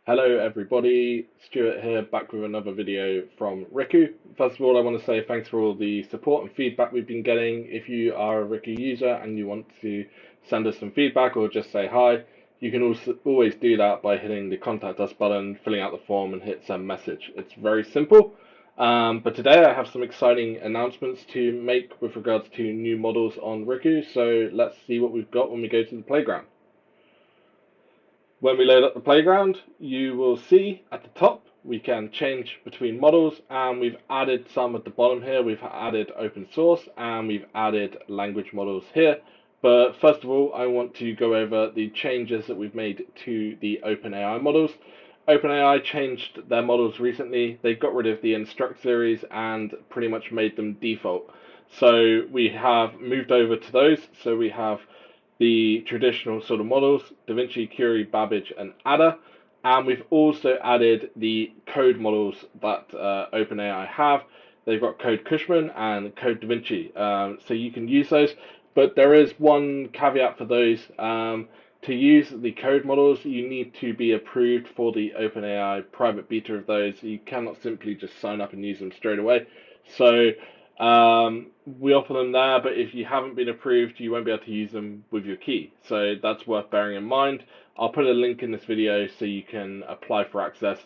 Hello everybody, Stuart here, back with another video from Riku. First of all, I want to say thanks for all the support and feedback we've been getting. If you are a Riku user and you want to send us some feedback or just say hi, you can also always do that by hitting the contact us button, filling out the form and hit send message. It's very simple. But today I have some exciting announcements to make with regards to new models on Riku, so let's see what we've got when we go to the playground. When we load up the playground, you will see at the top we can change between models, and we've added some at the bottom here. We've added open source and we've added language models here. But first of all, I want to go over the changes that we've made to the OpenAI models. OpenAI changed their models recently. They got rid of the Instruct series and pretty much made them default. So we have moved over to those. So we have the traditional sort of models, DaVinci, Curie, Babbage, and Ada. And we've also added the code models that OpenAI have. They've got Code Cushman and Code DaVinci. So you can use those, but there is one caveat for those. To use the code models, you need to be approved for the OpenAI private beta of those. You cannot simply just sign up and use them straight away. So we offer them there, but if you haven't been approved, you won't be able to use them with your key. So that's worth bearing in mind. I'll put a link in this video so you can apply for access.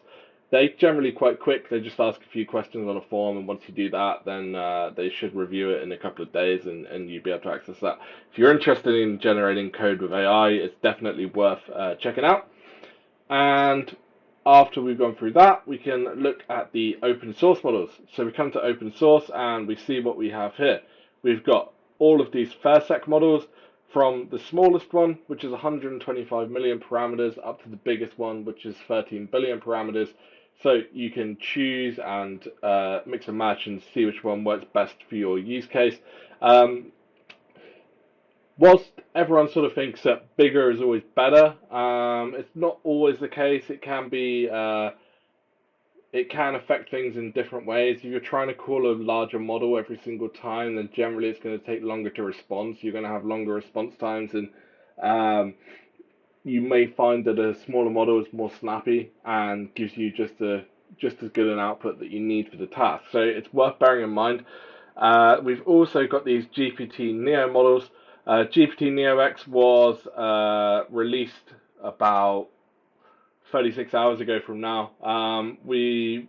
They're generally quite quick. They just ask a few questions on a form, and once you do that, then they should review it in a couple of days, and you'll be able to access that. If you're interested in generating code with AI, it's definitely worth checking out. And after we've gone through that, we can look at the open source models. So we come to open source and we see what we have here. We've got all of these FairSec models, from the smallest one, which is 125 million parameters, up to the biggest one, which is 13 billion parameters. So you can choose and mix and match and see which one works best for your use case. Whilst everyone sort of thinks that bigger is always better, it's not always the case. It can be, it can affect things in different ways. If you're trying to call a larger model every single time, then generally it's going to take longer to respond. So you're going to have longer response times, and you may find that a smaller model is more snappy and gives you just as good an output that you need for the task. So it's worth bearing in mind. We've also got these GPT-Neo models. GPT-NeoX was released about 36 hours ago from now. We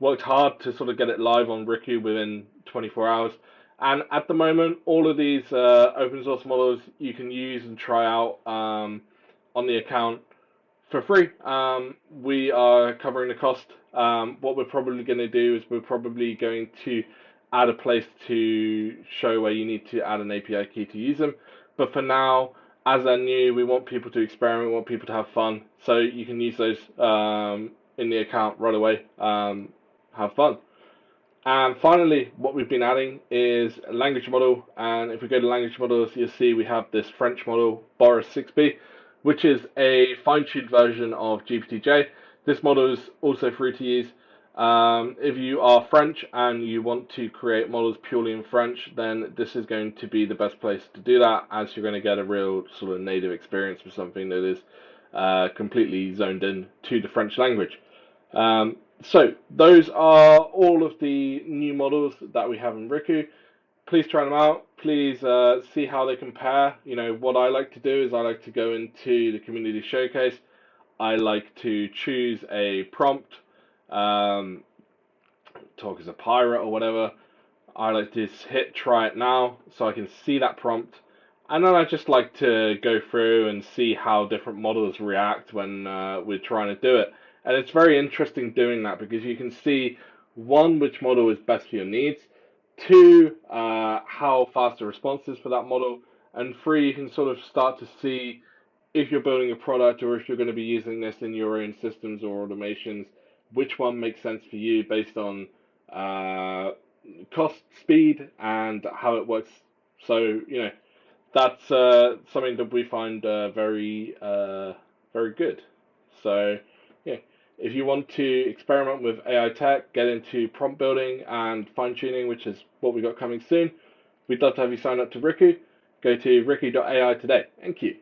worked hard to sort of get it live on Riku within 24 hours. And at the moment, all of these open source models you can use and try out on the account for free. We are covering the cost. What we're probably going to do is we're probably going to add a place to show where you need to add an API key to use them. But for now, as they're new, we want people to experiment, we want people to have fun. So you can use those in the account right away. Have fun. And finally, what we've been adding is a language model. And if we go to language models, you'll see we have this French model, Boris 6B, which is a fine-tuned version of GPT-J. This model is also free to use. If you are French and you want to create models purely in French, then this is going to be the best place to do that, as you're going to get a real sort of native experience with something that is completely zoned in to the French language. So those are all of the new models that we have in Riku. Please try them out. Please see how they compare. You know, what I like to do is I like to go into the community showcase. I like to choose a prompt, talk as a pirate or whatever. I like to hit try it now so I can see that prompt. And then I just like to go through and see how different models react when we're trying to do it. And it's very interesting doing that because you can see, one, which model is best for your needs, two, how fast the response is for that model, and three, you can sort of start to see if you're building a product or if you're going to be using this in your own systems or automations, which one makes sense for you based on cost, speed, and how it works. So, you know, that's something that we find very good. So, yeah, if you want to experiment with AI tech, get into prompt building and fine tuning, which is what we got coming soon, we'd love to have you sign up to Riku. Go to Riku.AI today. Thank you.